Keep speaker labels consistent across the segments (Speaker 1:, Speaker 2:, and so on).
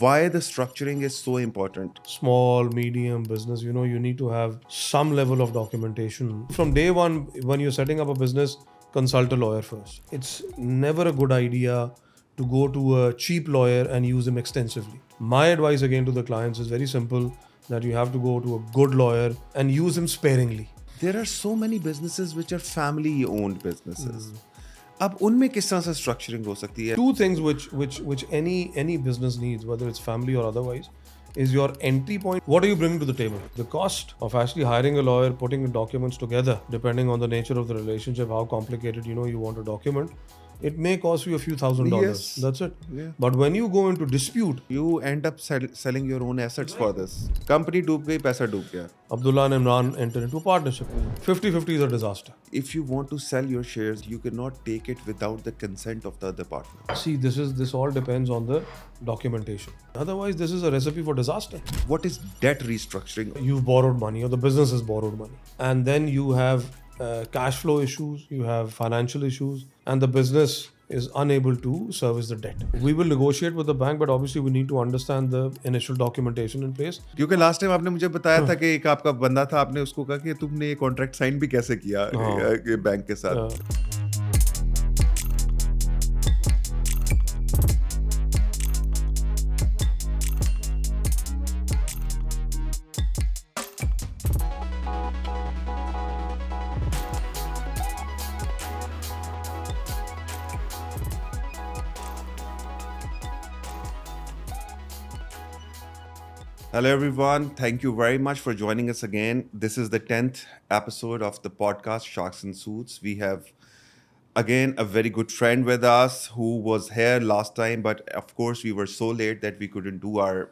Speaker 1: Why the structuring is so important?
Speaker 2: Small, medium business, you need to have some level of documentation. From day one, when you're setting up a business, consult a lawyer first. It's never a good idea to go to a cheap lawyer and use him extensively. My advice again to the clients is very simple, that you have to go to a good lawyer and use him sparingly.
Speaker 1: There are so many businesses which are family owned businesses. अब उनमें किस तरह से structuring हो सकती है?
Speaker 2: Two things which any business needs, whether it's family or otherwise, is your entry point. What are you bringing to the table? The cost of actually hiring a lawyer, putting the documents together, depending on the nature of the relationship, how complicated you want to document, it may cost you a few $1,000s.
Speaker 1: Yes.
Speaker 2: That's it.
Speaker 1: Yeah.
Speaker 2: But when you go into dispute,
Speaker 1: You end up selling your own assets for this. Company डूब गई, पैसा डूब गया.
Speaker 2: Abdullah and Imran enter into a partnership. 50-50 is a disaster.
Speaker 1: If you want to sell your shares, you cannot take it without the consent of the other partner.
Speaker 2: See, this all depends on the documentation. Otherwise, this is a recipe for disaster.
Speaker 1: What is debt restructuring?
Speaker 2: You've borrowed money, or the business has borrowed money, and then you have cash flow issues, you have financial issues, and the business is unable to service the debt. We will negotiate with the bank, but obviously we need to understand the initial documentation in place.
Speaker 1: क्योंकि last time आपने मुझे बताया था कि एक आपका बंदा था, आपने उसको कहा कि तुमने ये कॉन्ट्रैक्ट साइन भी कैसे किया बैंक के साथ. Hello everyone, thank you very much for joining us again. This is the 10th episode of the podcast Sharks and Suits. We have again a very good friend with us who was here last time, but of course we were so late that we couldn't do our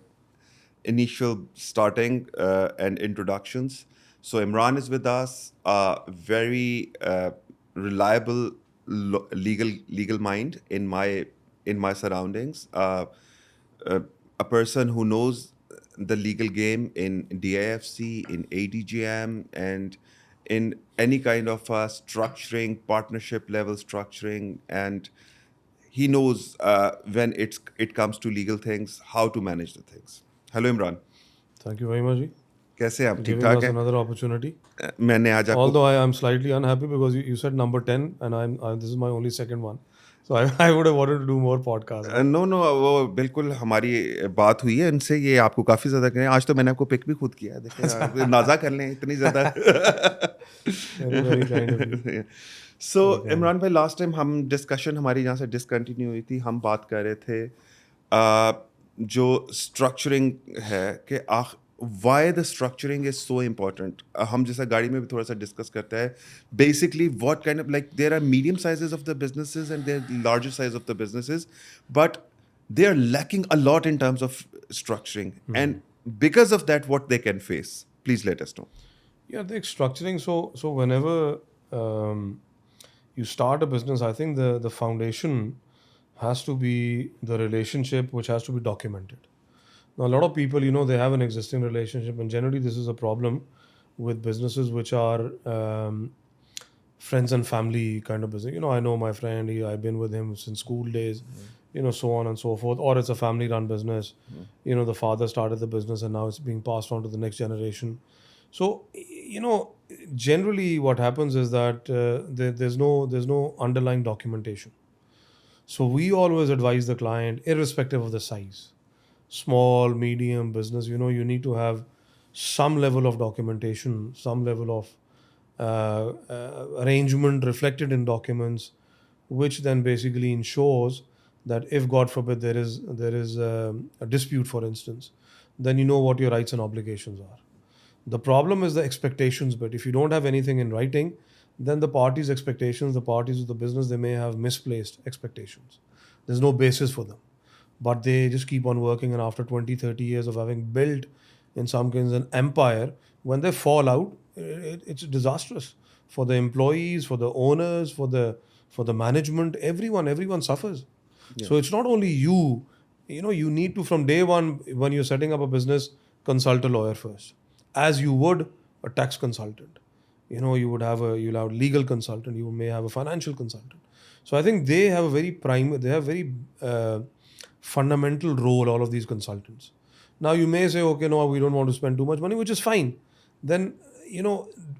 Speaker 1: initial starting and introductions. So Imran is with us, a very reliable legal mind in my surroundings, a person who knows the legal game in DIFC, in ADGM, and in any kind of structuring, partnership level structuring, and he knows when it comes to legal things, how to manage the things. Hello Imran.
Speaker 2: Thank you very much. Ji.
Speaker 1: कैसे हैं आप? ठीक
Speaker 2: Giving
Speaker 1: ठाक
Speaker 2: us
Speaker 1: हैं?
Speaker 2: another opportunity.
Speaker 1: मैंने आज आपको
Speaker 2: Although I am slightly unhappy because you said number 10 and this is my only second one. So I would have wanted to do more podcasts.
Speaker 1: No वो बिल्कुल हमारी बात हुई है इनसे, ये आपको काफ़ी ज़्यादा करें. आज तो मैंने आपको पिक भी खुद किया है, देखें नाजा कर लें इतनी ज़्यादा.
Speaker 2: Very kind of you.
Speaker 1: सो इमरान भाई, लास्ट टाइम हम डिस्कशन हमारी जहाँ से डिसकंटिन्यू हुई थी, हम बात कर रहे थे जो स्ट्रक्चरिंग है कि why the structuring is so important. हम जैसा गाड़ी में भी थोड़ा सा डिस्कस करते हैं, basically what kind of, like there are medium sizes of the businesses and there larger size of the businesses, but they are lacking a lot in terms of structuring, and because of that what they can face. Please let us know.
Speaker 2: Yeah, the structuring. So whenever you start a business, I think the foundation has to be the relationship, which has to be documented. Now, a lot of people, they have an existing relationship, and generally this is a problem with businesses which are friends and family kind of business. I know my friend, I've been with him since school days, so on and so forth. Or it's a family-run business. The father started the business and now it's being passed on to the next generation. So, generally what happens is that there's no underlying documentation. So we always advise the client, irrespective of the size, small, medium business, you need to have some level of documentation, some level of arrangement reflected in documents, which then basically ensures that if God forbid there is a dispute, for instance, then you know what your rights and obligations are. The problem is the expectations, but if you don't have anything in writing, then the parties' expectations, the parties of the business, they may have misplaced expectations. There's no basis for them. But they just keep on working, and after 20, 30 years of having built, in some cases, an empire, when they fall out, it's disastrous for the employees, for the owners, for the management. Everyone suffers. Yeah. So it's not only you. You need to, from day one, when you're setting up a business, consult a lawyer first, as you would a tax consultant. You'll have a legal consultant. You may have a financial consultant. So I think they have very fundamental role, all of these consultants. Now you may say, okay, no, we don't want to spend too much money, which is fine. Then,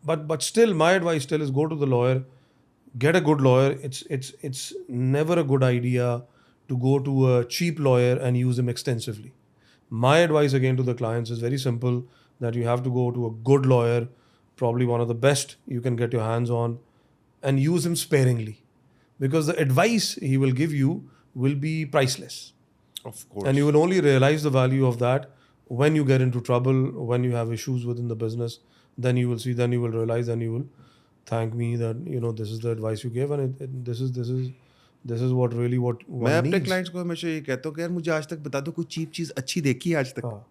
Speaker 2: but still, my advice still is go to the lawyer, get a good lawyer. It's never a good idea to go to a cheap lawyer and use him extensively. My advice again to the clients is very simple, that you have to go to a good lawyer, probably one of the best you can get your hands on, and use him sparingly, because the advice he will give you will be priceless.
Speaker 1: Of
Speaker 2: And you
Speaker 1: course.
Speaker 2: will only realize the value of that when you get into trouble, when you have issues within the business. Then you will see, then you will realize, then you will thank me that this is the advice you gave, and this is what really what
Speaker 1: मैं
Speaker 2: one
Speaker 1: अपने
Speaker 2: needs.
Speaker 1: Clients को हमेशा ये कहता हूँ कि यार मुझे आज तक बता दो कोई चीप चीज़ अच्छी देखी है आज तक।
Speaker 2: हाँ,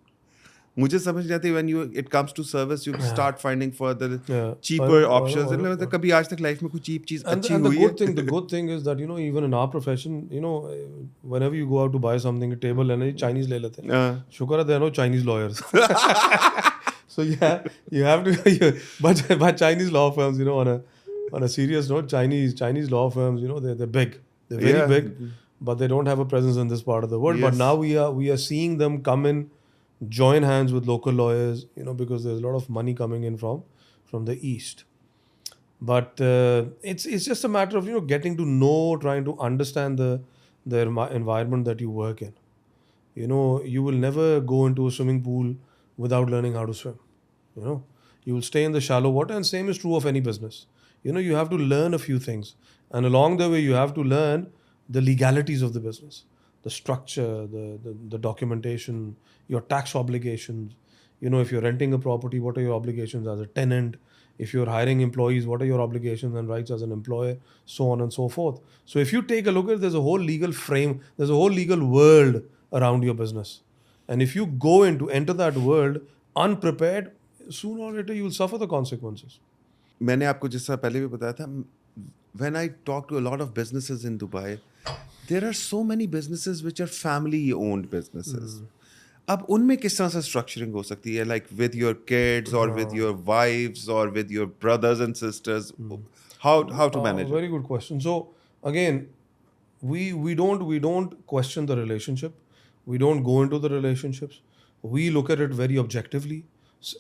Speaker 1: मुझे समझ नहीं आती when you it comes to service you
Speaker 2: yeah,
Speaker 1: start finding further
Speaker 2: yeah.
Speaker 1: Cheaper options in मतलब कभी आज तक लाइफ में कोई चीप चीज़ अच्छी
Speaker 2: And the
Speaker 1: हुई
Speaker 2: good
Speaker 1: है?
Speaker 2: thing, is that even in our profession, whenever you go out to buy something, a table लेना Chinese ले लेते हैं.
Speaker 1: हाँ।
Speaker 2: शुक्र है there are no Chinese lawyers. So yeah, you have to. But Chinese law firms, on a serious note, Chinese law firms, they're big, they're very
Speaker 1: Yeah.
Speaker 2: big, but they don't have a presence in this part of the world. But now
Speaker 1: Yes.
Speaker 2: we are seeing them come in, join hands with local lawyers, because there's a lot of money coming in from the east. But it's just a matter of getting to know, trying to understand the environment that you work in. You will never go into a swimming pool without learning how to swim. You know, you will stay in the shallow water, and same is true of any business. You have to learn a few things, and along the way, you have to learn the legalities of the business, the structure, the documentation, your tax obligations. If you're renting a property, what are your obligations as a tenant? If you're hiring employees, what are your obligations and rights as an employer? So on and so forth. So if you take a look at, there's a whole legal frame, there's a whole legal world around your business. And if you go into enter that world unprepared, sooner or later you will suffer the consequences.
Speaker 1: मैंने आपको जैसा पहले भी बताया था, when I talk to a lot of businesses in Dubai, there are so many businesses which are family owned businesses. अब उनमें किस तरह से स्ट्रक्चरिंग हो सकती है, like with your kids or with your wives or with your brothers and sisters, how to manage it?
Speaker 2: Very good question. So again, we don't question the relationship. We don't go into the relationships. We look at it very objectively.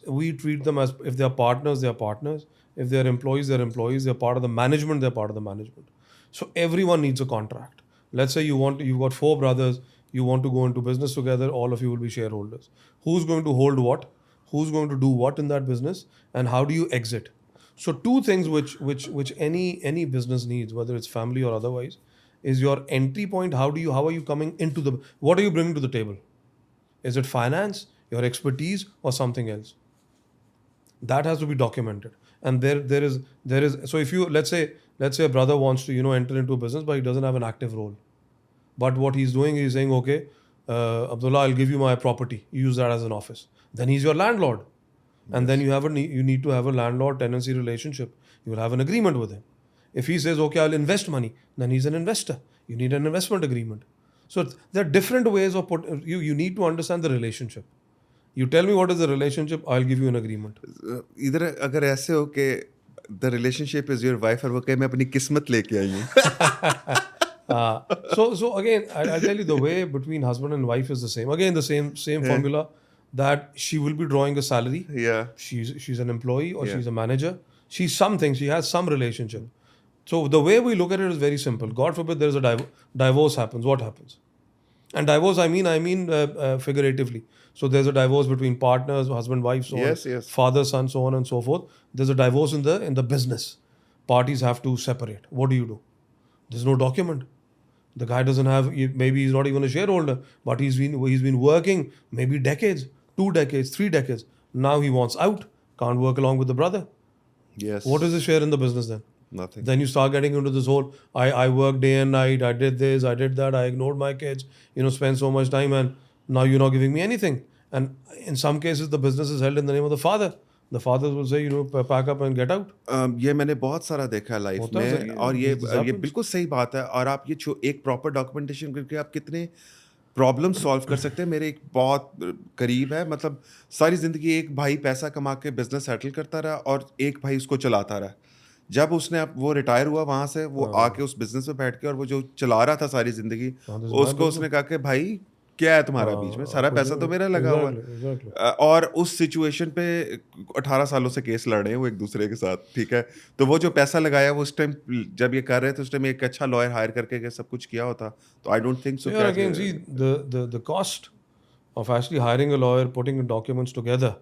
Speaker 2: We treat them as, if they are partners, they are partners. If they are employees, they are employees. They are part of the management, they are part of the management. So everyone needs a contract. Let's say you've got four brothers, you want to go into business together, all of you will be shareholders. Who's going to hold what? Who's going to do what in that business? And how do you exit? So two things which any business needs, whether it's family or otherwise, is your entry point. How are you coming into what are you bringing to the table? Is it finance, your expertise, or something else? That has to be documented. And there is so if you let's say a brother wants to enter into a business, but he doesn't have an active role. But what he's doing is saying, okay, Abdullah, I'll give you my property. You use that as an office. Then he's your landlord. And then you need to have a landlord tenancy relationship. You will have an agreement with him. If he says, okay, I'll invest money, then he's an investor. You need an investment agreement. So there are different ways of you need to understand the relationship. You tell me what is the relationship, I'll give you an agreement.
Speaker 1: इधर अगर ऐसे हो कि the relationship is your wife और वो कहे मैं अपनी किस्मत लेके आई हूँ.
Speaker 2: So again, I'll tell you, the way between husband and wife is the same. Again, the same formula, that she will be drawing a salary.
Speaker 1: Yeah.
Speaker 2: She's an employee, or
Speaker 1: Yeah.
Speaker 2: she's a manager. She's something. She has some relationship. So the way we look at it is very simple. God forbid there is a divorce happens. What happens? And divorce, I mean figuratively. So there's a divorce between partners, husband, wife, so
Speaker 1: Yes,
Speaker 2: on,
Speaker 1: yes.
Speaker 2: father, son, so on and so forth. There's a divorce in the business. Parties have to separate. What do? There's no document. The guy doesn't have. Maybe he's not even a shareholder, but he's been working maybe decades, 2 decades, 3 decades. Now he wants out. Can't work along with the brother.
Speaker 1: Yes.
Speaker 2: What is his share in the business then?
Speaker 1: Nothing.
Speaker 2: Then you start getting into this whole, I work day and night, I did this, I did that, I ignored my kids, spend so much time, and now you're not giving me anything. And in some cases, the business is held in the name of the father. The fathers will say, pack up and get out.
Speaker 1: ये मैंने बहुत सारा देखा है life
Speaker 2: होता है sir
Speaker 1: में,
Speaker 2: ये,
Speaker 1: और
Speaker 2: this
Speaker 1: ये
Speaker 2: happens.
Speaker 1: बिल्कुल सही बात है. और आप ये एक प्रॉपर डॉक्यूमेंटेशन करके आप कितने प्रॉब्लम सॉल्व कर सकते हैं. मेरे एक बहुत करीब है, मतलब सारी ज़िंदगी एक भाई पैसा कमा के बिजनेस सेटल करता रहा और एक भाई उसको चलाता रहा. जब उसने वो रिटायर हुआ वहां से, वो
Speaker 2: हाँ
Speaker 1: आके उस बिजनेस में बैठ के, और वो जो चला रहा था सारी जिंदगी,
Speaker 2: हाँ, this is my
Speaker 1: उसको उसने
Speaker 2: business.
Speaker 1: कहा कि भाई क्या है तुम्हारा बीच में,
Speaker 2: हाँ
Speaker 1: सारा
Speaker 2: कुछ
Speaker 1: पैसा तो मेरा लगा हुआ है।
Speaker 2: Exactly exactly.
Speaker 1: और उस सिचुएशन पे 18 सालों से केस लड़ रहे हैं वो एक दूसरे के साथ, ठीक है। तो वो जो पैसा लगाया वो उस टाइम जब ये कर रहे थे, उस टाइम एक अच्छा लॉयर हायर करके के सब कुछ किया होता, तो I don't think
Speaker 2: So
Speaker 1: so
Speaker 2: here
Speaker 1: क्या।
Speaker 2: again, see the cost of actually hiring a lawyer, putting the documents together,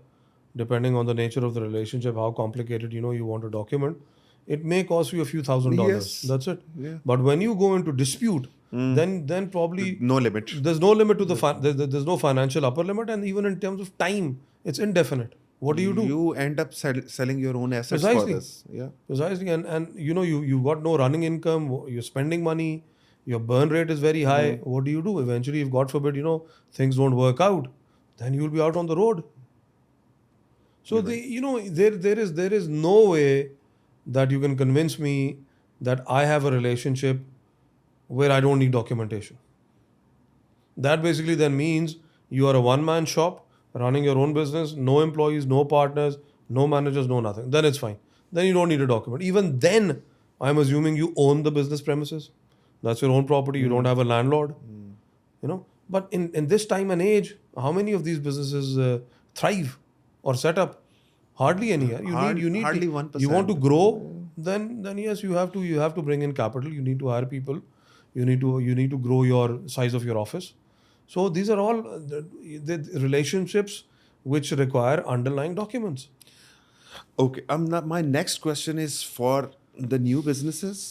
Speaker 2: depending on the nature of the relationship, how complicated you want to document, it may cost you a few
Speaker 1: yes,
Speaker 2: $1,000s. That's it.
Speaker 1: या,
Speaker 2: But when you go into dispute, then probably
Speaker 1: no limit.
Speaker 2: there's no limit to there's no financial upper limit, and even in terms of time, it's indefinite. What do you do?
Speaker 1: You end up selling your own assets for
Speaker 2: Precisely.
Speaker 1: this. Yeah.
Speaker 2: Precisely, and you've got no running income. You're spending money. Your burn rate is very high. What do? Eventually, if God forbid, things don't work out, then you'll be out on the road. So
Speaker 1: You're right.
Speaker 2: there is no way that you can convince me that I have a relationship where I don't need documentation. That basically then means you are a one-man shop running your own business, no employees, no partners, no managers, no nothing. Then it's fine. Then you don't need a document. Even then, I'm assuming you own the business premises. That's your own property. You don't have a landlord. But in this time and age, how many of these businesses thrive or set up? Hardly any. Yeah.
Speaker 1: Hardly
Speaker 2: You want to
Speaker 1: 1%.
Speaker 2: grow, then yes, you have to bring in capital. You need to hire people. You need to grow your size of your office. So these are all the relationships which require underlying documents.
Speaker 1: Okay. My next question is for the new businesses.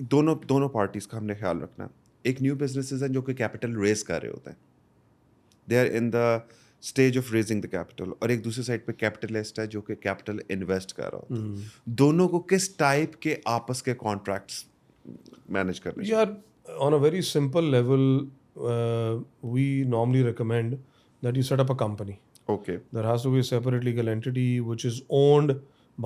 Speaker 1: दोनों दोनों parties का हमने ख्याल रखना है। एक new businesses हैं जो कि कैपिटल रेज कर रहे होते हैं, they are in the stage of raising the capital, और एक दूसरी साइड पे कैपिटलिस्ट है जो कि कैपिटल इन्वेस्ट कर रहा होता है। दोनों को किस टाइप के आपस के कॉन्ट्रैक्ट्स मैनेज करने चाहिए?
Speaker 2: Yeah, on a very simple level, we normally recommend that you set up a company.
Speaker 1: Okay,
Speaker 2: There has to be a separate legal entity which is owned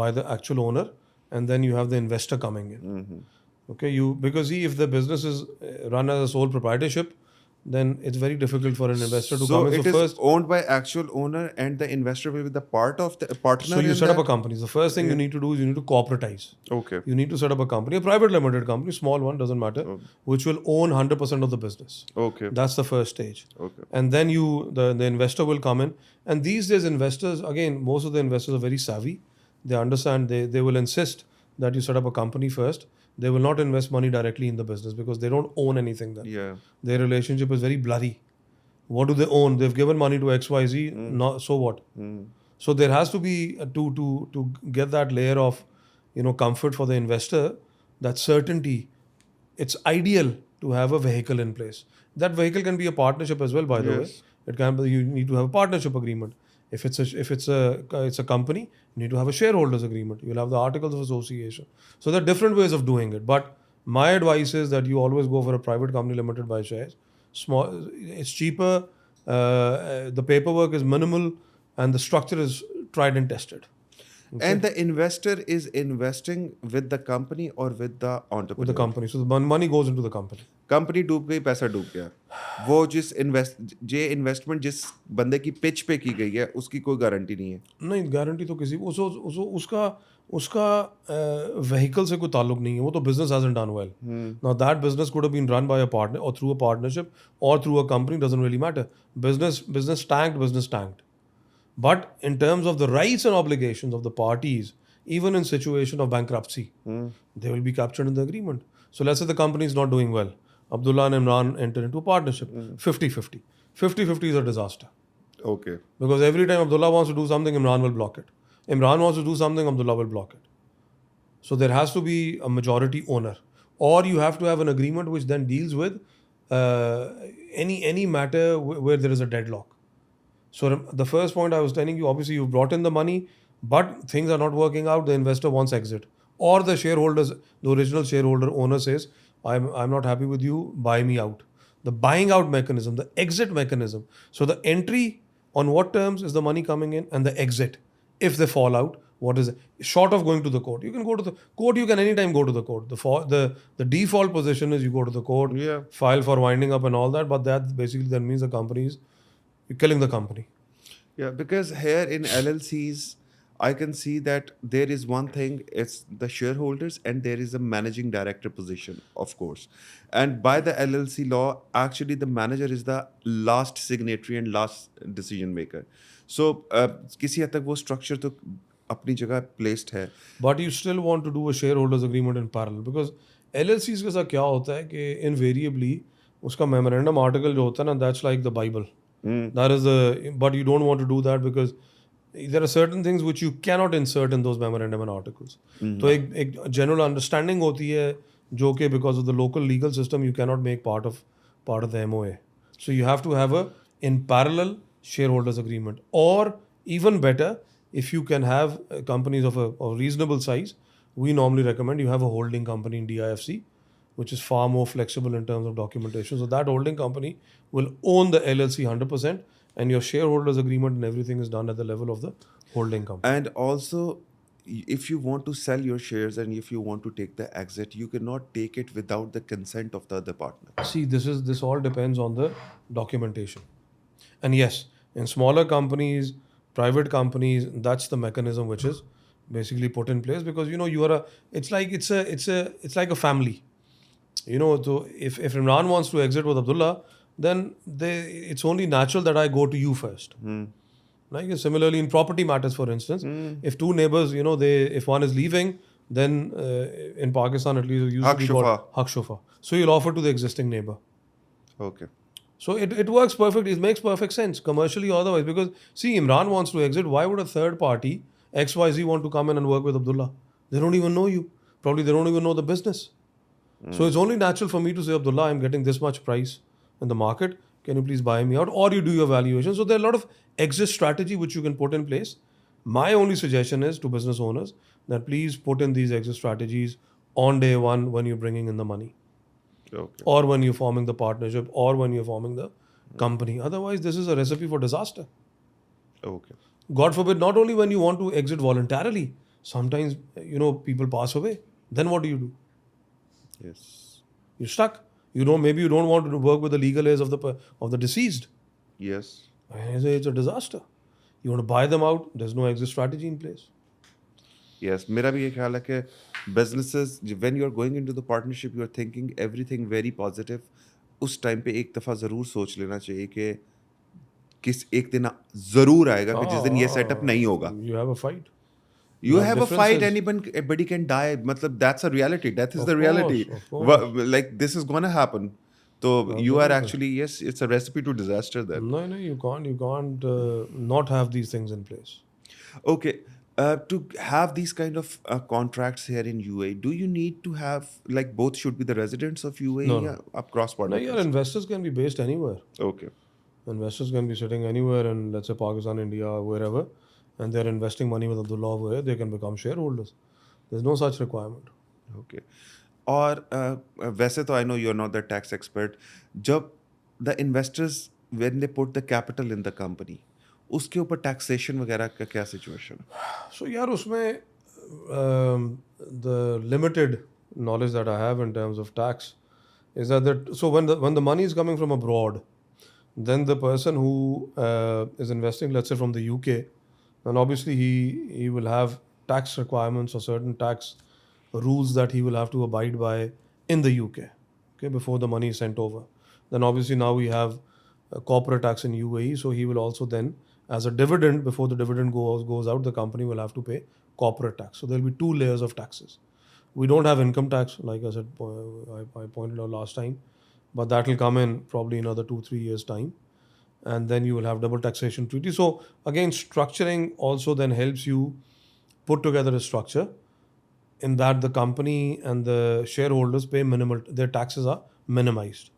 Speaker 2: by the actual owner, and then you have the investor coming in. Okay, because see, if the business is run as a sole proprietorship, then it's very difficult for an investor to
Speaker 1: so
Speaker 2: come in.
Speaker 1: it
Speaker 2: So
Speaker 1: is
Speaker 2: first,
Speaker 1: owned by actual owner and the investor will be the part of the partner
Speaker 2: so you
Speaker 1: in
Speaker 2: set up a
Speaker 1: that?
Speaker 2: company. The first thing you need to do is you need to cooperatize.
Speaker 1: Okay.
Speaker 2: You need to set up a company, a private limited company, small one, doesn't matter, which will own 100% of the business.
Speaker 1: Okay.
Speaker 2: That's the first stage.
Speaker 1: Okay.
Speaker 2: And then the investor will come in. And these days, investors, again, most of the investors are very savvy. They understand, they will insist that you set up a company first. They will not invest money directly in the business because they don't own anything then.
Speaker 1: Yeah.
Speaker 2: Their relationship is very blurry. What do they own? They've given money to XYZ. Not, so what? So there has to be to get that layer of comfort for the investor, that certainty. It's ideal to have a vehicle in place. That vehicle can be a partnership as well, by the way.
Speaker 1: Yes.
Speaker 2: It can be, you need to have a partnership agreement. If it's a company, you need to have a shareholders agreement. You'll have the articles of association. So there are different ways of doing it. But my advice is that you always go for a private company limited by shares. Small, it's cheaper. The paperwork is minimal, and the structure is tried and tested.
Speaker 1: And the investor is investing with the company or with the entrepreneur?
Speaker 2: With the company, so the money goes into the company.
Speaker 1: Company डूब गई, पैसा डूब गया, वो जे investment जिस बंदे की pitch पे की गई है उसकी कोई गारंटी नहीं है।
Speaker 2: नहीं, गारंटी तो किसी उसका व्हीकल से कोई ताल्लुक नहीं है. वो तो business hasn't done well. Now that business could have been run by a partner और थ्रू अ पार्टनरशिप और through a company, doesn't really matter. Business tanked. But in terms of the rights and obligations of the parties, even in situation of bankruptcy, they will be captured in the agreement. So let's say the company is not doing well. Abdullah and Imran enter into a partnership, 50-50. 50-50 is a disaster.
Speaker 1: Okay.
Speaker 2: Because every time Abdullah wants to do something, Imran will block it. Imran wants to do something, Abdullah will block it. So there has to be a majority owner. Or you have to have an agreement which then deals with any matter where there is a deadlock. So the first point I was telling you, obviously you've brought in the money, but things are not working out. The investor wants exit, or the shareholders, the original shareholder owner says, "I'm not happy with you. Buy me out." The buying out mechanism, the exit mechanism. So the entry, on what terms is the money coming in, and the exit, if they fall out, what is it? Short of going to the court, you can go to the court. You can anytime go to the court. The default position is you go to the court,
Speaker 1: Yeah.
Speaker 2: file for winding up and all that. But that basically then means the company is, you're killing the company.
Speaker 1: Yeah, because here in LLCs, I can see that there is one thing, it's the shareholders, and there is a managing director position, of course. And by the LLC law, actually, the manager is the last signatory and last decision maker. So, किसी हद तक वो structure तो अपनी जगह placed है.
Speaker 2: But you still want to do a shareholders agreement in parallel because LLCs के साथ क्या होता है कि invariably उसका memorandum article जो होता है ना, that's like the Bible. That is the, but you don't want to do that because there are certain things which you cannot insert in those memorandum and articles. तो एक general understanding होती है जो कि because of the local legal system you cannot make part of the MOA. So you have to have a in parallel shareholders agreement, or even better, if you can have companies of a reasonable size, we normally recommend you have a holding company in DIFC, which is far more flexible in terms of documentation. So that holding company will own the LLC 100%, and your shareholders agreement and everything is done at the level of the holding company.
Speaker 1: And also, if you want to sell your shares and if you want to take the exit, you cannot take it without the consent of the other partner.
Speaker 2: See, this all depends on the documentation. And yes, in smaller companies, private companies, that's the mechanism which is basically put in place because you are a. It's like a family. So if Imran wants to exit with Abdullah, then it's only natural that I go to you first. Like similarly in property matters, for instance, if two neighbors, if one is leaving, then in Pakistan at least it used
Speaker 1: Haq
Speaker 2: to be
Speaker 1: shufa.
Speaker 2: called haq shufa. So you'll offer to the existing neighbor.
Speaker 1: Okay.
Speaker 2: So it works perfectly. It makes perfect sense commercially or otherwise. Because see, Imran wants to exit. Why would a third party, XYZ, want to come in and work with Abdullah? They don't even know you. Probably they don't even know the business. So it's only natural for me to say, Abdullah, I'm getting this much price in the market. Can you please buy me out? Or you do your valuation. So there are a lot of exit strategy which you can put in place. My only suggestion is to business owners that please put in these exit strategies on day one when you're bringing in the money,
Speaker 1: Okay.
Speaker 2: or when you're forming the partnership, or when you're forming the company. Otherwise, this is a recipe for disaster.
Speaker 1: Okay.
Speaker 2: God forbid, not only when you want to exit voluntarily, sometimes people pass away. Then what do?
Speaker 1: Yes.
Speaker 2: You're stuck. Maybe you don't want to work with the legal heirs of the deceased.
Speaker 1: Yes.
Speaker 2: It's a disaster. You want to buy them out. There's no exit strategy in place.
Speaker 1: Yes. मेरा भी ये ख्याल है कि businesses, when you are going into the partnership, you are thinking everything very positive. उस time पे एक दफ़ा ज़रूर सोच लेना चाहिए कि किस एक दिन ज़रूर आएगा कि जिस दिन ये सेटअप नहीं होगा.
Speaker 2: You have a fight.
Speaker 1: You have a fight,
Speaker 2: differences.
Speaker 1: anybody can die. मतलब that's a reality. Death is
Speaker 2: Of
Speaker 1: the reality.
Speaker 2: course, of course.
Speaker 1: Like this is gonna happen. So you are
Speaker 2: Absolutely.
Speaker 1: actually, yes, it's a recipe to disaster then.
Speaker 2: No, you can't not have these things in place.
Speaker 1: Okay. To have these kind of contracts here in UAE, do you need to have, like, both should be the residents of UAE
Speaker 2: No.
Speaker 1: across
Speaker 2: No,
Speaker 1: border?
Speaker 2: investors can be based anywhere.
Speaker 1: Okay.
Speaker 2: Investors can be sitting anywhere in, let's say, Pakistan, India, wherever, and they're investing money with Abdullah over here, they can become shareholders. There's no such requirement.
Speaker 1: Okay. और वैसे तो I know you're not the tax expert. जब the investors, when they put the capital in the company, उसके ऊपर taxation वगैरह का क्या situation?
Speaker 2: So यार उसमें the limited knowledge that I have in terms of tax is that so when the money is coming from abroad, then the person who is investing, let's say from the UK, then obviously he will have tax requirements or certain tax rules that he will have to abide by in the UK, okay, before the money is sent over. Then obviously now we have corporate tax in UAE, so he will also then, as a dividend, before the dividend goes out, the company will have to pay corporate tax. So there will be two layers of taxes. We don't have income tax, like I said, I pointed out last time, but that will come in probably another 2-3 years time, and then you will have double taxation treaty. So again, structuring also then helps you put together a structure in that the company and the shareholders pay minimal, their taxes are minimized.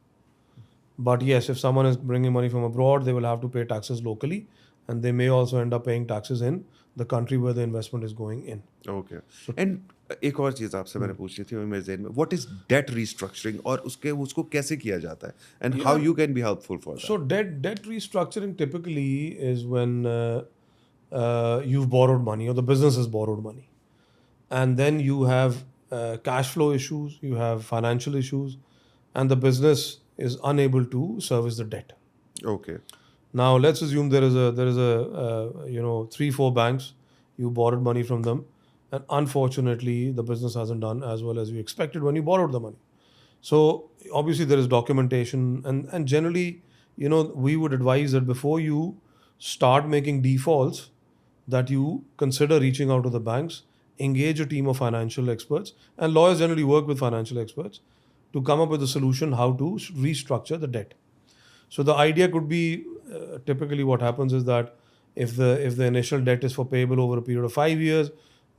Speaker 2: But yes, if someone is bringing money from abroad, they will have to pay taxes locally, and they may also end up paying taxes in the country where the investment is going in.
Speaker 1: Okay. And एक और चीज़ आपसे मैंने पूछी थी मेरे ज़हन में, what is debt restructuring और उसको कैसे किया जाता है, and how you can be helpful for that?
Speaker 2: So debt restructuring typically is when you've borrowed money or the business has borrowed money, and then you have cash flow issues, you have financial issues, and the business is unable to service the debt.
Speaker 1: Okay.
Speaker 2: Now let's assume there is a 3-4 banks you borrowed money from them, and unfortunately, the business hasn't done as well as you expected when you borrowed the money. So obviously there is documentation, and generally, we would advise that before you start making defaults, that you consider reaching out to the banks, engage a team of financial experts, and lawyers generally work with financial experts to come up with a solution how to restructure the debt. So the idea could be, typically what happens is that if the initial debt is for payable over a period of 5 years,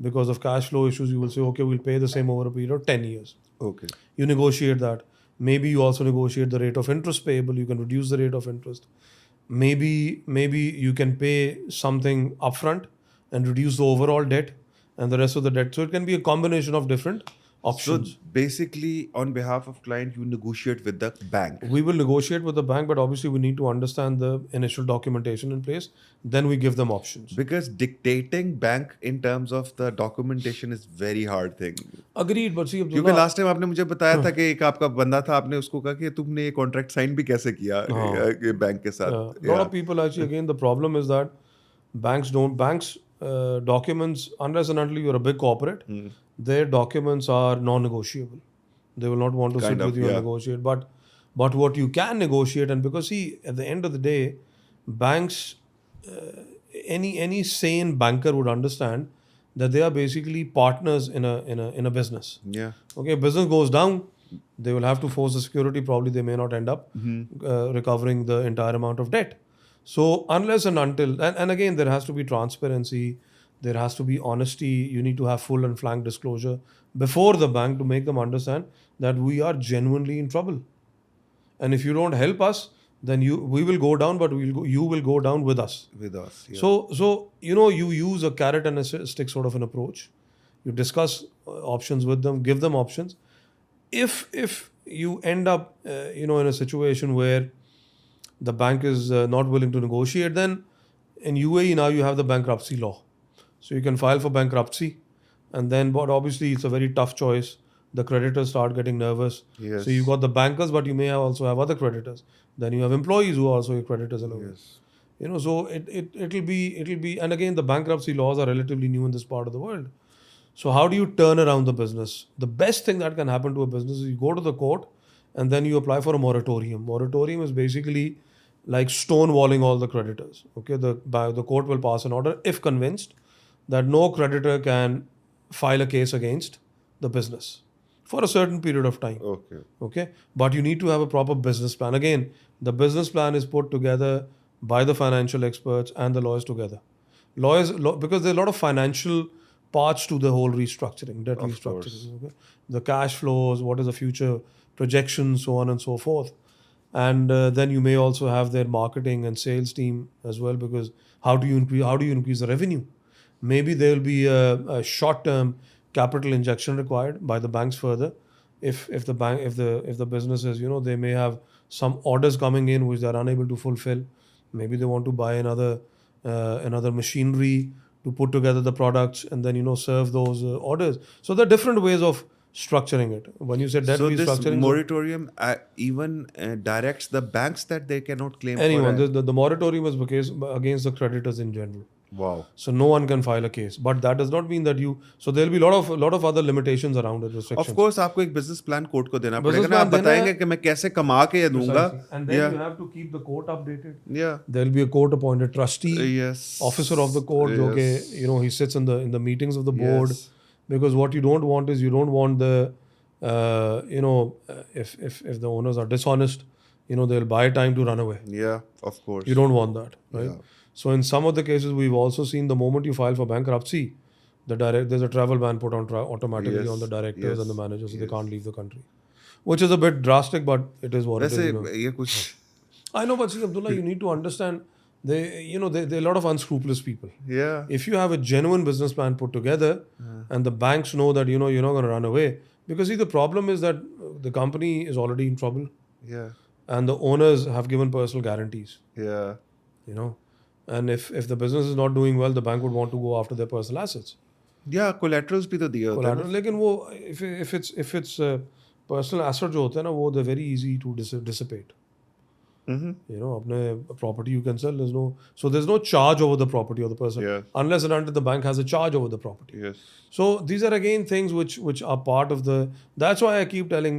Speaker 2: because of cash flow issues, you will say, okay, we'll pay the same over a period of 10 years.
Speaker 1: Okay.
Speaker 2: You negotiate that. Maybe you also negotiate the rate of interest payable. You can reduce the rate of interest. Maybe you can pay something upfront and reduce the overall debt and the rest of the debt. So it can be a combination of different
Speaker 1: So
Speaker 2: options.
Speaker 1: basically, on behalf of client, you negotiate with the bank.
Speaker 2: We will negotiate with the bank, but obviously we need to understand the initial documentation in place. Then we give them options.
Speaker 1: Because dictating bank in terms of the documentation is very hard thing.
Speaker 2: Agreed, but see,
Speaker 1: क्योंकि
Speaker 2: Abdullah,
Speaker 1: last time आपने मुझे बताया था कि एक आपका बंदा था, आपने उसको कहा कि तुमने ये कॉन्ट्रैक्ट साइन भी कैसे किया बैंक के साथ.
Speaker 2: a lot of people actually, again, the problem is that banks documents, unless and until you're a big corporate, their documents are non-negotiable. They will not want to
Speaker 1: Kind
Speaker 2: sit
Speaker 1: of,
Speaker 2: with you and
Speaker 1: yeah.
Speaker 2: negotiate. But what you can negotiate, and because see, at the end of the day, banks, any sane banker would understand that they are basically partners in a business.
Speaker 1: Yeah.
Speaker 2: Okay, business goes down, they will have to force the security. Probably they may not end up recovering the entire amount of debt. So unless and until, and again, there has to be transparency, there has to be honesty. You need to have full and frank disclosure before the bank to make them understand that we are genuinely in trouble. And if you don't help us, then we will go down, but you will go down with us.
Speaker 1: With us. Yeah.
Speaker 2: So you use a carrot and a stick sort of an approach. You discuss options with them, give them options. If you end up in a situation where the bank is not willing to negotiate, then in UAE now you have the bankruptcy law, so you can file for bankruptcy, and then but obviously it's a very tough choice. The creditors start getting nervous.
Speaker 1: Yes.
Speaker 2: So you got the bankers, but you may also have other creditors. Then you have employees who are also your creditors in a way.
Speaker 1: Yes.
Speaker 2: So it'll be, and again, the bankruptcy laws are relatively new in this part of the world. So how do you turn around the business? The best thing that can happen to a business is you go to the court and then you apply for a moratorium. Moratorium is basically like stonewalling all the creditors. Okay, the court will pass an order if convinced that no creditor can file a case against the business for a certain period of time. Okay, but you need to have a proper business plan. Again, the business plan is put together by the financial experts and the lawyers together. Because there are a lot of financial parts to the whole restructuring, debt
Speaker 1: Of
Speaker 2: restructuring.
Speaker 1: course.
Speaker 2: Okay? The cash flows, what is the future projection, so on and so forth. And then you may also have their marketing and sales team as well, because how do you increase the revenue? Maybe there will be a short-term capital injection required by the banks further. If the businesses, they may have some orders coming in which they are unable to fulfill. Maybe they want to buy another machinery to put together the products and then serve those orders. So there are different ways of structuring it. When you say debt
Speaker 1: So this
Speaker 2: restructuring,
Speaker 1: moratorium even directs the banks that they cannot claim
Speaker 2: anyone,
Speaker 1: for
Speaker 2: the moratorium is against the creditors in general.
Speaker 1: Wow.
Speaker 2: So no one can file a case, but that does not mean that so there will be a lot of other limitations around it, restrictions.
Speaker 1: Of course, आपको एक business plan court को देना
Speaker 2: Business
Speaker 1: पड़ेगा ना. आप
Speaker 2: plan देना
Speaker 1: बताएंगे
Speaker 2: है.
Speaker 1: कि मैं कैसे कमा के ये दूंगा.
Speaker 2: Precisely. And then you have to keep the court updated.
Speaker 1: Yeah.
Speaker 2: There will be a court appointed trustee,
Speaker 1: Yes.
Speaker 2: officer of the court,
Speaker 1: Yes.
Speaker 2: okay, he sits in the meetings of the board.
Speaker 1: Yes.
Speaker 2: Because what you don't want is, you don't want the if the owners are dishonest, they'll buy time to run away.
Speaker 1: Yeah, of course.
Speaker 2: You don't want that, right?
Speaker 1: Yeah.
Speaker 2: So in some of the cases, we've also seen the moment you file for bankruptcy, there's a travel ban put on automatically on the directors and the managers, so they can't leave the country, which is a bit drastic, but it is what it
Speaker 1: वैसे
Speaker 2: is.
Speaker 1: ये कुछ
Speaker 2: I know, but see, Abdullah, you need to understand, there are a lot of unscrupulous people.
Speaker 1: Yeah.
Speaker 2: If you have a genuine business plan put together, and the banks know that you're not going to run away, because see, the problem is that the company is already in trouble,
Speaker 1: Yeah.
Speaker 2: and the owners have given personal guarantees.
Speaker 1: Yeah.
Speaker 2: And if the business is not doing well, the bank would want to go after their personal assets.
Speaker 1: Yeah, collaterals भी तो दिए होते हैं.
Speaker 2: Collateral, लेकिन वो if it's personal asset जो होते हैं ना, वो they're very easy to dissipate.
Speaker 1: Mm-hmm.
Speaker 2: अपने property you can sell. There's no charge over the property of the person
Speaker 1: Yeah.
Speaker 2: unless and until the bank has a charge over the property.
Speaker 1: Yes.
Speaker 2: So these are again things which are part of the. That's why I keep telling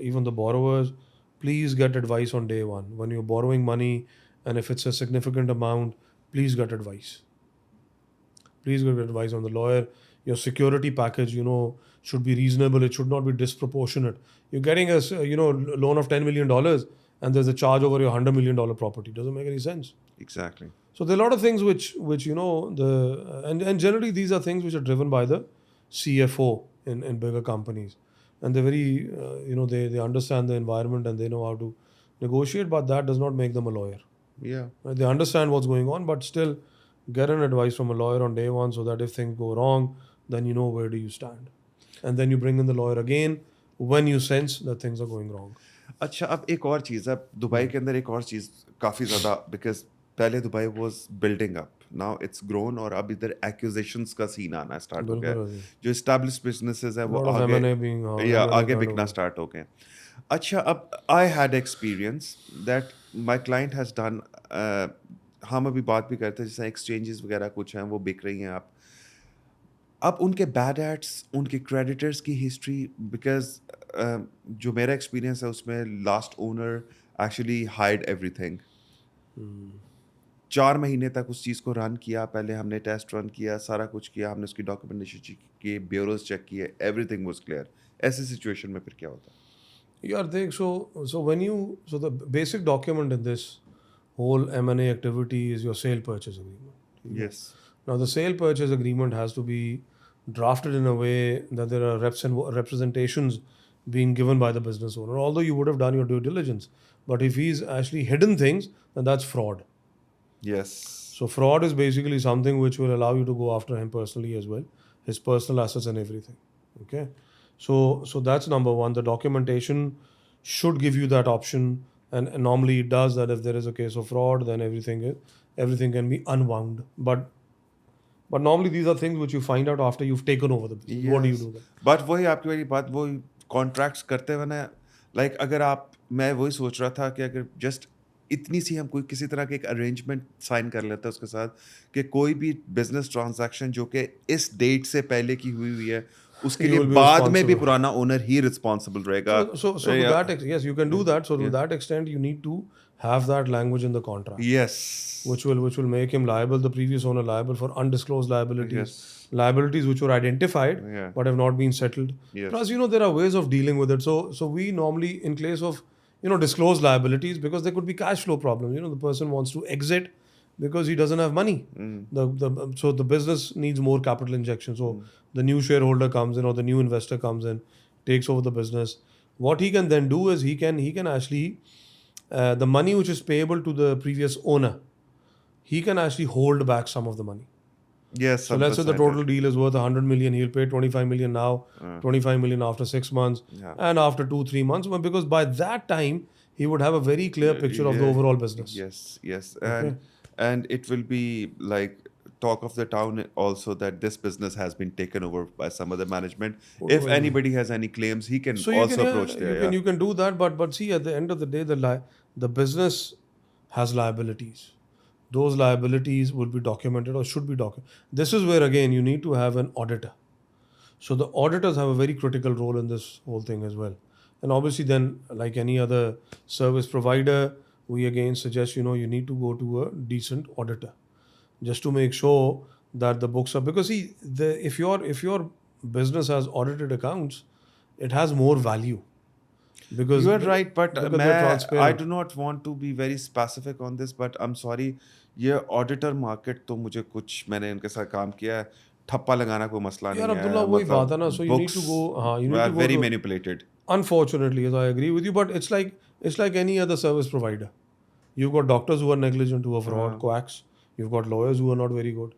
Speaker 2: even the borrowers, please get advice on day one when you're borrowing money, and if it's a significant amount, please get advice. Please get advice on the lawyer. Your security package, should be reasonable. It should not be disproportionate. You're getting loan of $10 million, and there's a charge over your $100 million property. Doesn't make any sense.
Speaker 1: Exactly.
Speaker 2: So there are a lot of things which and generally these are things which are driven by the CFO in bigger companies, and they're very they understand the environment and they know how to negotiate. But that does not make them a lawyer.
Speaker 1: Yeah.
Speaker 2: Right? They understand what's going on, but still get an advice from a lawyer on day one so that if things go wrong, then you know where do you stand. And then you bring in the lawyer again when you sense that things are going wrong.
Speaker 1: अच्छा अब एक और चीज़ अब Dubai के अंदर एक और चीज़ काफ़ी ज़्यादा बिकॉज पहले Dubai was building up now it's grown और अब इधर एक्विजिशंस का सीन आना स्टार्ट हो गया
Speaker 2: बिल्कुल
Speaker 1: जो एस्टैब्लिश्ड बिजनेसेस है वो
Speaker 2: lot of
Speaker 1: आगे
Speaker 2: M&A being
Speaker 1: या
Speaker 2: M&A
Speaker 1: आगे
Speaker 2: kind
Speaker 1: बिकना
Speaker 2: of
Speaker 1: स्टार्ट हो गए अच्छा अब I had experience that my client has done हम अभी बात भी करते हैं जैसे एक्सचेंजेस वगैरह कुछ हैं वो बिक रही हैं आप अब उनके बैड एड्स उनके क्रेडिटर्स की हिस्ट्री बिकॉज जो मेरा एक्सपीरियंस है उसमें last owner actually hide everything 4 महीने तक उस चीज़ को रन किया पहले हमने टेस्ट रन किया सारा कुछ किया हमने उसकी डॉक्यूमेंटेशन चेक किए ब्यूरोज चेक किए एवरीथिंग वाज क्लियर ऐसी सिचुएशन में फिर क्या होता
Speaker 2: Yeah, think so the basic document in this whole M&A activity is your sale purchase agreement.
Speaker 1: है yes
Speaker 2: Now the sale purchase agreement has to be drafted in a way that there are reps and representations being given by the business owner. Although you would have done your due diligence, but if he's actually hidden things, then that's fraud.
Speaker 1: Yes
Speaker 2: So fraud is basically something which will allow you to go after him personally as well, his personal assets and everything. Okay, so that's number one. The documentation should give you that option, and normally it does that. If there is a case of fraud, then everything can be unwound. But normally these are things which you find out after you've taken over the business. What do you do then?
Speaker 1: But वही आपकी वाली बात वही contracts करते हुए ना like अगर आप मैं वही सोच रहा था कि अगर जस्ट इतनी सी हम कोई किसी तरह के एक अरेंजमेंट साइन कर लेते हैं उसके साथ कि कोई भी बिजनेस ट्रांजैक्शन जो कि इस डेट से पहले की हुई है उसके
Speaker 2: You
Speaker 1: लिए
Speaker 2: will be
Speaker 1: बाद में भी
Speaker 2: responsible.
Speaker 1: पुराना ओनर ही रिस्पॉन्सिबल रहेगा
Speaker 2: So to that yes, you can do that. So to that extent, you need to have that language in the contract,
Speaker 1: yes
Speaker 2: which will make him liable, the previous owner liable for undisclosed liabilities,
Speaker 1: Yes.
Speaker 2: liabilities which were identified
Speaker 1: Yeah.
Speaker 2: but have not been settled.
Speaker 1: Yes.
Speaker 2: Plus, there are ways of dealing with it. So we normally, in case of disclosed liabilities, because there could be cash flow problems. The person wants to exit because he doesn't have money. So the business needs more capital injection. So the new shareholder comes in or the new investor comes in, takes over the business. What he can then do is he can actually the money which is payable to the previous owner, he can actually hold back some of the money.
Speaker 1: Yes
Speaker 2: So let's say the total deal is worth 100 million. He'll pay 25 million now, 25 million after 6 months,
Speaker 1: Yeah.
Speaker 2: and after 2-3 months. Because by that time, he would have a very clear picture of the overall business.
Speaker 1: Yes, and it will be like talk of the town also that this business has been taken over by some other management. If anybody has any claims, he can
Speaker 2: So you
Speaker 1: also
Speaker 2: can
Speaker 1: approach there.
Speaker 2: you can do that, but see, at the end of the day, the business has liabilities. Those liabilities will be documented or should be documented. This is where again you need to have an auditor. So the auditors have a very critical role in this whole thing as well. And obviously, then like any other service provider, we again suggest you need to go to a decent auditor, just to make sure that the books are, because see, if your business has audited accounts, it has more value because
Speaker 1: You are right, but
Speaker 2: because they're
Speaker 1: I
Speaker 2: transparent.
Speaker 1: do not want to be very specific on this, but I'm sorry, ये auditor market तो मुझे कुछ मैंने इनके साथ काम किया है ठप्पा लगाना कोई मसला
Speaker 2: यार
Speaker 1: नहीं है
Speaker 2: अब्दुल्ला वही बात है ना, so you need to go you need
Speaker 1: are
Speaker 2: to go
Speaker 1: very
Speaker 2: to,
Speaker 1: manipulated.
Speaker 2: unfortunately, yes, I agree with you, but it's like any other service provider. You've got doctors who are negligent, who are fraud, quacks. You've got lawyers who are not very good.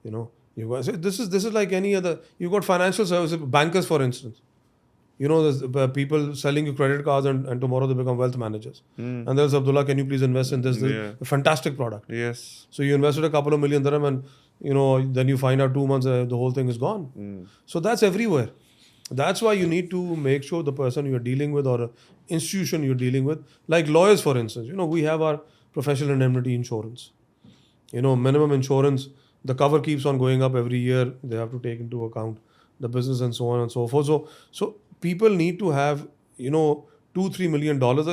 Speaker 2: You've got, so this is like any other. You've got financial services, bankers, for instance. There's people selling you credit cards and tomorrow they become wealth managers. And there's Abdullah, can you please invest in this? This is a fantastic product.
Speaker 1: Yes.
Speaker 2: So you invested a couple of million dirham and then you find out 2 months the whole thing is gone. So that's everywhere. That's why you need to make sure the person you're dealing with, or institution you're dealing with. Like lawyers, for instance, we have our professional indemnity insurance. Minimum insurance, the cover keeps on going up every year. They have to take into account the business and so on and so forth. So people need to have, 2-3 million dollars,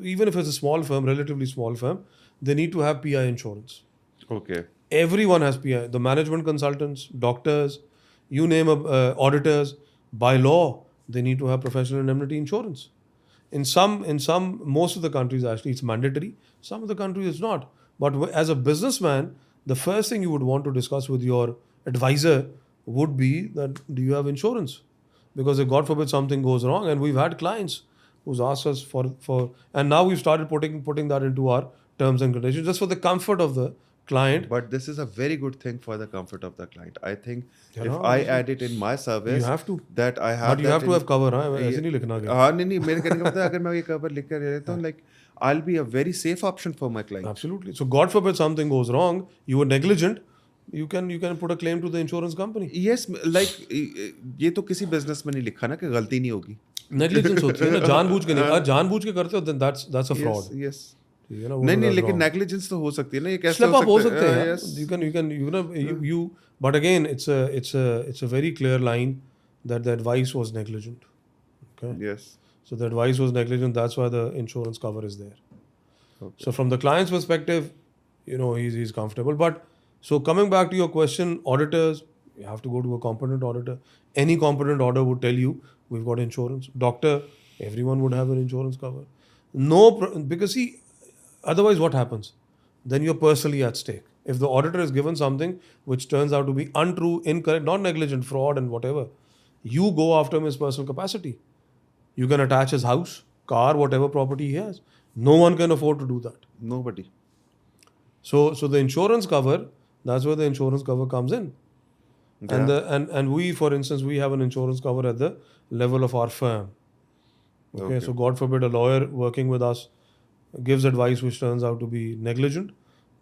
Speaker 2: even if it's a small firm, relatively small firm, they need to have PI insurance.
Speaker 1: Okay.
Speaker 2: Everyone has PI. The management consultants, doctors, you name auditors. By law, they need to have professional indemnity insurance. Most of the countries actually it's mandatory. Some of the countries it's not. But as a businessman, the first thing you would want to discuss with your advisor would be that do you have insurance? Because if God forbid something goes wrong, and we've had clients who's asked us for and now we've started putting that into our terms and conditions just for the comfort of the client.
Speaker 1: But this is a very good thing for the comfort of the client. I think
Speaker 2: You
Speaker 1: if
Speaker 2: know,
Speaker 1: I add it in my
Speaker 2: you
Speaker 1: service,
Speaker 2: have to,
Speaker 1: that I
Speaker 2: but
Speaker 1: have
Speaker 2: you
Speaker 1: that
Speaker 2: have to
Speaker 1: in.
Speaker 2: have cover. हाँ ऐसे नहीं लिखना गया.
Speaker 1: हाँ नहीं मेरे कहने का मतलब है, अगर मैं ये कवर लिख कर लेता हूँ, like I'll be a very safe option for my client.
Speaker 2: Absolutely. So God forbid something goes wrong, you were negligent, you can put a claim to the insurance company.
Speaker 1: Yes, like ये तो किसी business में नहीं लिखा ना कि गलती नहीं होगी.
Speaker 2: नेग्लिजेंस होती है ना, जानबूझ के नहीं. अगर जानबूझ के करते हो then that's a fraud.
Speaker 1: Yes.
Speaker 2: ठीक है ना, वो
Speaker 1: नहीं
Speaker 2: तो
Speaker 1: नहीं
Speaker 2: that's
Speaker 1: लेकिन
Speaker 2: wrong.
Speaker 1: नेग्लिजेंस तो हो सकती है ना, ये कैसे
Speaker 2: Slip
Speaker 1: हो
Speaker 2: up हो
Speaker 1: सकता
Speaker 2: सकते हैं
Speaker 1: है?
Speaker 2: यार.
Speaker 1: Yes.
Speaker 2: You but again it's a very clear line that the advice was negligent. Okay.
Speaker 1: Yes.
Speaker 2: So the advice was negligent, that's why the insurance cover is there.
Speaker 1: Okay.
Speaker 2: So from the client's perspective, he's comfortable. But so coming back to your question, auditors, you have to go to a competent auditor. Any competent auditor would tell you we've got insurance. Doctor, everyone would have an insurance cover. Because see, otherwise what happens? Then you're personally at stake. If the auditor is given something which turns out to be untrue, incorrect, not negligent, fraud, and whatever, you go after him in his personal capacity. You can attach his house, car, whatever property he has. No one can afford to do that.
Speaker 1: Nobody.
Speaker 2: So the insurance cover, that's where the insurance cover comes in. And we, for instance, we have an insurance cover at the level of our firm. Okay. So God forbid a lawyer working with us gives advice which turns out to be negligent,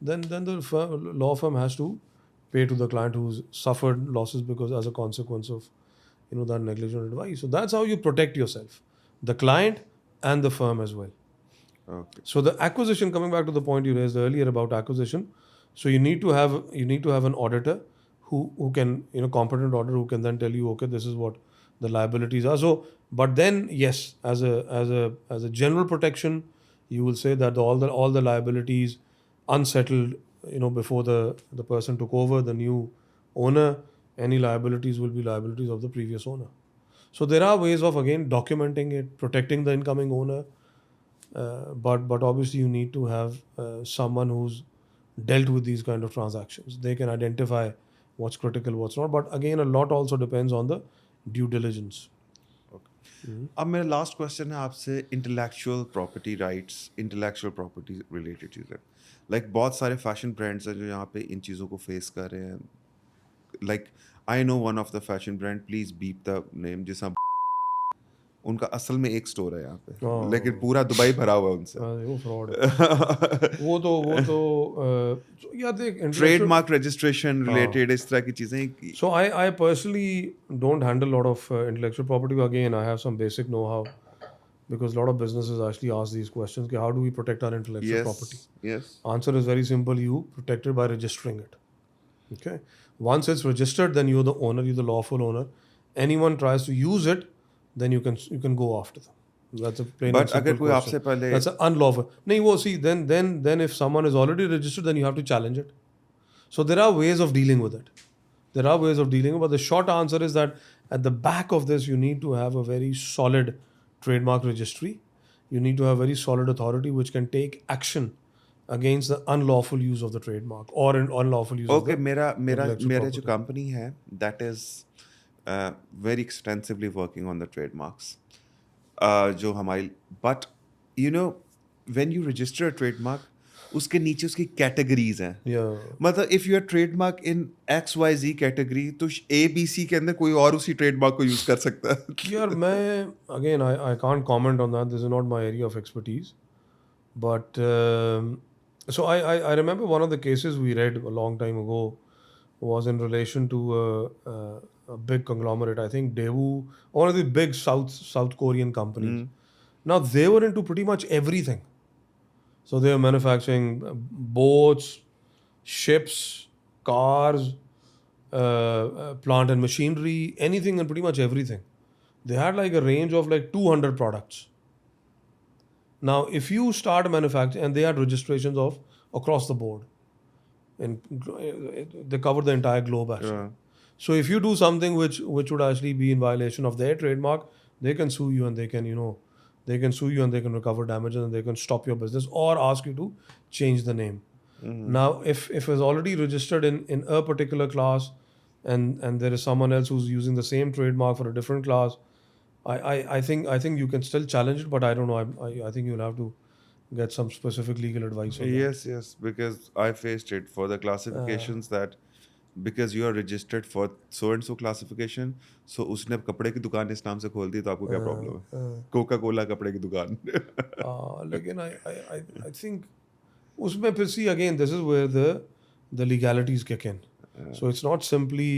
Speaker 2: then the law firm has to pay to the client who's suffered losses because as a consequence of that negligent advice. So that's how you protect yourself, the client and the firm as well.
Speaker 1: Okay.
Speaker 2: So the acquisition, coming back to the point you raised earlier about acquisition, so you need to have an auditor who can, competent auditor who can then tell you, okay, this is what the liabilities are. So, but then yes, as a general protection, you will say that all the liabilities unsettled, before the person took over, the new owner, any liabilities will be liabilities of the previous owner. So there are ways of again documenting it, protecting the incoming owner. But obviously you need to have someone who's dealt with these kind of transactions. They can identify what's critical, what's not. But again, a lot also depends on the due diligence.
Speaker 1: अब मेरा last question है आपसे, intellectual property rights, intellectual property related चीज़ें, like बहुत सारे fashion brands हैं जो यहाँ पे इन चीज़ों को फेस कर रहे हैं. Like I know one of the fashion brand, please beep the name, जिसमें उनका असल में एक स्टोर है यहाँ पे, लेकिन पूरा दुबई भरा हुआ है उनसे.
Speaker 2: वो फ्रॉड है. वो तो या देख,
Speaker 1: ट्रेडमार्क रजिस्ट्रेशन रिलेटेड इस तरह की चीज़ें.
Speaker 2: So I personally don't handle a lot of intellectual property. Again, I have some basic know-how because a lot of businesses actually ask these questions. How do we protect our intellectual property?
Speaker 1: Yes.
Speaker 2: Answer is very simple. You protect it by registering it. Okay. Once it's registered, then you're the owner. You're the lawful owner. Anyone tries to use it, then you can go after them. That's a plain and simple
Speaker 1: कोई आपसे
Speaker 2: question.
Speaker 1: पहले
Speaker 2: That's an unlawful. नहीं वो see then if someone is already registered, then you have to challenge it. So there are ways of dealing with it. There are ways of dealing, but the short answer is that at the back of this, you need to have a very solid trademark registry. You need to have very solid authority which can take action against the unlawful use of the trademark or unlawful use of the
Speaker 1: मेरा
Speaker 2: intellectual
Speaker 1: जो
Speaker 2: property.
Speaker 1: Company है, that is very extensively working on the trademarks. जो हमारी, but when you register a trademark, उसके नीचे उसकी categories हैं.
Speaker 2: Yeah.
Speaker 1: मतलब if you are trademark in XYZ category, तो ABC के अंदर कोई और उसी ट्रेडमार्क को यूज कर सकता है.
Speaker 2: यार मैं again I can't comment on that. This is not my area of expertise. But so I remember one of the cases we read a long time ago was in relation to a big conglomerate. I think Daewoo, one of the big South Korean companies. Now they were into pretty much everything. So they were manufacturing boats, ships, cars, plant and machinery, anything and pretty much everything. They had like a range of like 200 products. Now, if you start manufacturing, and they had registrations of across the board, and they cover the entire globe actually.
Speaker 1: Yeah.
Speaker 2: So if you do something which would actually be in violation of their trademark, they can sue you, and they can they can sue you and they can recover damages, and they can stop your business or ask you to change the name. Now, if it's already registered in a particular class, and there is someone else who's using the same trademark for a different class, I think you can still challenge it, but I don't know. I think you'll have to get some specific legal advice on that.
Speaker 1: Yes, because I faced it for the classifications that because you are registered for so and so classification, so उसने अब कपड़े की दुकान इस नाम से खोल दी तो आपको क्या प्रॉब्लम है? कोका कोला कपड़े की दुकान.
Speaker 2: लेकिन I think उसमें फिर see again, this is where the legalities kick in. So it's not simply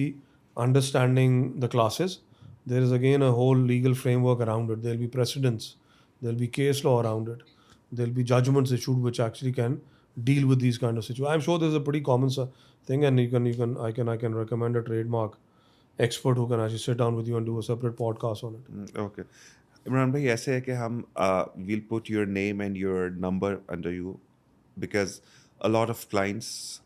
Speaker 2: understanding the classes. There is again a whole legal framework around it. There'll be precedents. There'll be case law around it. There'll be judgments issued which actually can deal with these kind of situations. I'm sure this is a pretty common thing, and I can recommend a trademark expert who can actually sit down with you and do a separate podcast on it.
Speaker 1: Okay. Imran भाई ऐसे है कि हम we'll put your name and your number under you because a lot of clients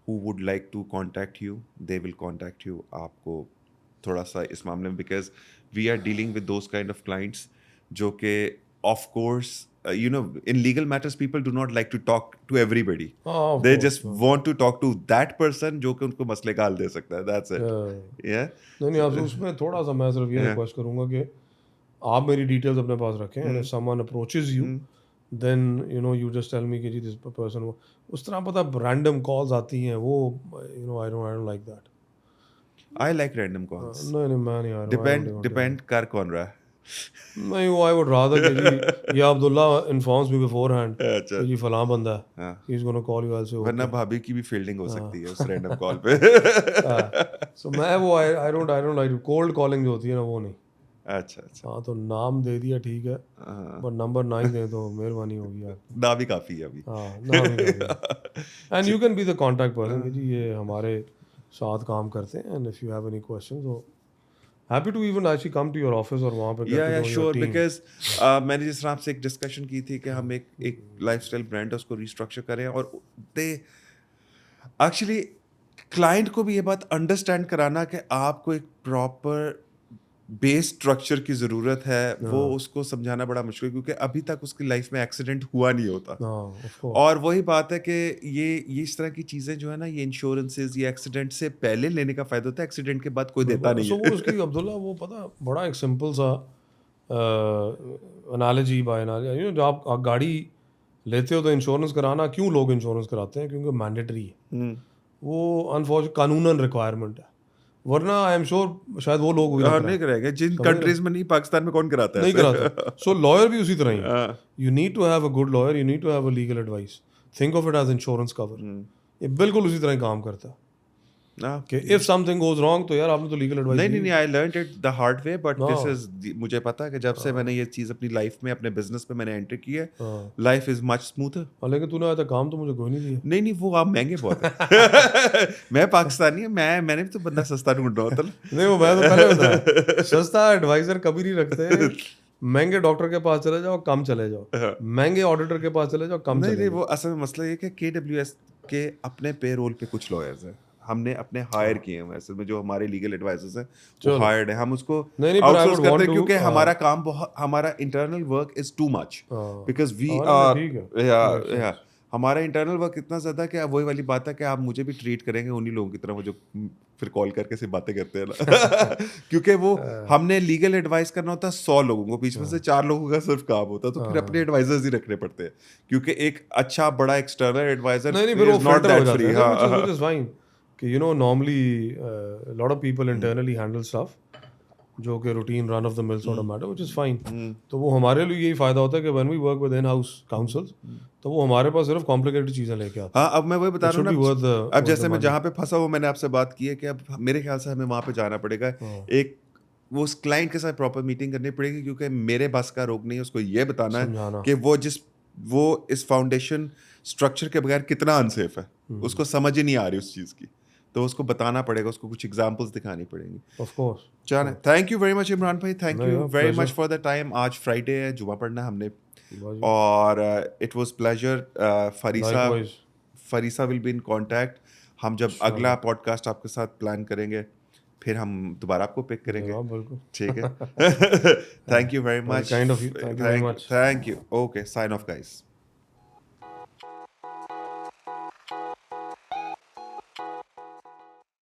Speaker 1: who would like to contact you, they will contact you. आपको थोड़ा सा इस मामले में because we are dealing with those kind of clients जो कि of course in legal matters people do not like to talk to everybody.
Speaker 2: Of
Speaker 1: They
Speaker 2: course,
Speaker 1: just want to talk to that person जो कि उनको मसले का हल दे सकता है. That's it. Yeah.
Speaker 2: नहीं आपसे उसमें थोड़ा सा मैं सिर्फ ये रिक्वेस्ट करूंगा कि आप मेरी डिटेल्स अपने पास रखें, and if someone approaches you then you just tell me कि जी दिस पर्सन, वो उस तरह पता रैंडम कॉल्स आती हैं, वो I don't like that.
Speaker 1: I like random calls.
Speaker 2: नहीं मैं नहीं,
Speaker 1: Depend कर कौन रहा है.
Speaker 2: नहीं, वो आई वुड रादर कि जी ये अब्दुल्ला इन्फॉर्म्स मी बिफोरहैंड
Speaker 1: अच्छा.
Speaker 2: कि जी फलां बंदा है,
Speaker 1: हाँ.
Speaker 2: He is gonna call you, I say
Speaker 1: वरना भाभी की भी फील्डिंग हो सकती है उस रैंडम कॉल पे.
Speaker 2: सो मैं वो I don't like cold calling जो होती है ना, वो नहीं.
Speaker 1: अच्छा.
Speaker 2: हाँ, तो नाम दे दिया ठीक है, बट नंबर नहीं दे तो मेहरबानी होगी यार.
Speaker 1: ना भी काफी है अभी.
Speaker 2: हाँ, नाम ही and you can be the contact person कि जी ये हमारे साथ काम करते हैं, and if you have any questions, so happy to even actually come to your office और वहाँ पे get to know your
Speaker 1: sure
Speaker 2: team.
Speaker 1: Because मैंने जिस तरह आपसे एक डिस्कशन की थी कि हम एक लाइफस्टाइल ब्रांड है उसको रिस्ट्रक्चर करें, और दे एक्चुअली क्लाइंट को भी ये बात अंडरस्टैंड कराना कि आपको एक प्रॉपर बेस स्ट्रक्चर की ज़रूरत है, वो उसको समझाना बड़ा मुश्किल, क्योंकि अभी तक उसकी लाइफ में एक्सीडेंट हुआ नहीं होता.
Speaker 2: of course.
Speaker 1: और वही बात है कि ये इस तरह की चीज़ें जो है ना, ये इंश्योरेंसेज, ये एक्सीडेंट से पहले लेने का फ़ायदा होता है, एक्सीडेंट के बाद कोई देता नहीं
Speaker 2: So
Speaker 1: है.
Speaker 2: वो उसकी अब्दुल्ला वो पता बड़ा एक सिंपल सा एनालॉजी बाय एनालॉजी, जब आप गाड़ी लेते हो तो इंश्योरेंस कराना, क्यों लोग इंश्योरेंस कराते हैं? क्योंकि मैंडेटरी है, वो अनफॉर्चुनेट कानूनन रिक्वायरमेंट है, वरना आई एम श्योर शायद वो लोग भी ना
Speaker 1: नहीं करेंगे. जिन कंट्रीज में नहीं, पाकिस्तान में कौन कराता है?
Speaker 2: नहीं कराता. सो लॉयर भी उसी तरह ही, you need to have a good lawyer, you need to have a legal advice. Think of it as insurance cover. ये बिल्कुल उसी तरह ही काम करता है कि इफ समथिंग गोज रॉन्ग तो यार आपने तो लीगल एडवाइस
Speaker 1: नहीं, I learned it the hard way, but this is, मुझे पता है कि जब से मैंने ये चीज़ अपनी लाइफ में, अपने बिजनेस में मैंने एंटर की है, लाइफ इज मच स्मूथर.
Speaker 2: लेकिन तूने आज तक काम तो मुझे कोई नहीं दिया.
Speaker 1: नहीं, वो आप महंगे बहुत है. मैं पाकिस्तानी है, मैंने भी तो बंदा सस्ता ढूंढ रहा होता.
Speaker 2: नहीं, वो मैं तो पहले बताया, सस्ता एडवाइजर कभी नहीं रखते. महंगे डॉक्टर के पास चले जाओ, कम चले जाओ. महंगे ऑडिटर के पास चले जाओ, कम चले जाओ. नहीं,
Speaker 1: वो असल में मसला ये कि KWS के अपने पे रोल पे कुछ लॉयर्स हैं, हमने अपने हायर किए हैं. असल में जो हमारे लीगल एडवाइजर्स हैं वो हायर्ड है, हम उसको आउटसोर्स करते हैं क्योंकि हमारा काम बहुत, हमारा internal work is too much because we are, हमारा इंटरनल वर्क इतना ज़्यादा कि वही वाली बात है कि आप मुझे भी ट्रीट करेंगे उन्हीं लोगों की तरह, वो जो फिर कॉल करके सिर्फ बातें करते हैं ना. क्योंकि वो हमने लीगल एडवाइस करना होता है 100 लोगों को, बीच में से 4 लोगों का सिर्फ काम होता है, तो फिर अपने एडवाइजर्स ही रखने पड़ते हैं, क्योंकि एक अच्छा बड़ा external adviser is not that free.
Speaker 2: Which is fine कि normally lot of people internally handle stuff जो कि routine run of the mill sort of matter, which is fine. तो वो हमारे लिए यही फायदा होता है कि when we work with in house counsels, तो वो हमारे पास सिर्फ कॉम्प्लिकेटेड चीज़ें लेके आते हैं.
Speaker 1: हाँ, अब मैं वही बता रहा हूँ ना, अब जैसे मैं जहाँ पे फंसा हूँ, मैंने आपसे बात की है कि अब मेरे ख्याल से हमें वहाँ पे जाना पड़ेगा. एक وہ اس کلائنٹ کے ساتھ پراپر میٹنگ کرنی پڑے گی, کیونکہ میرے بس کا روک نہیں ہے اس کو یہ بتانا ہے
Speaker 2: سمجھانا.
Speaker 1: کہ وہ اس فاؤنڈیشن اسٹرکچر کے بغیر کتنا انسیف ہے, اس کو سمجھ ہی نہیں آ رہی اس چیز کی, تو اس کو بتانا پڑے گا, اس کو کچھ ایگزامپلس دکھانی پڑیں گی.
Speaker 2: Of course.
Speaker 1: چلیں, thank you very much Imran بھائی, تھینک
Speaker 2: نہیں
Speaker 1: یو
Speaker 2: یار,
Speaker 1: very
Speaker 2: pleasure.
Speaker 1: Much for the time. آج فرائیڈے ہے, جمعہ پڑھنا ہم نے,
Speaker 2: بس جی.
Speaker 1: اور it was pleasure.
Speaker 2: Likewise.
Speaker 1: فریسا ول بی ان کانٹیکٹ. ہم جب اگلا
Speaker 2: انشاءاللہ.
Speaker 1: پوڈ کاسٹ آپ کے ساتھ پلان کریں گے, پھر ہم دوبارہ آپ کو پک کریں گے.
Speaker 2: جناب بالکل.
Speaker 1: ٹھیک ہے. Thank you very
Speaker 2: very
Speaker 1: much.
Speaker 2: Kind of you. Thank you very much.
Speaker 1: Thank you. Okay, sign off guys.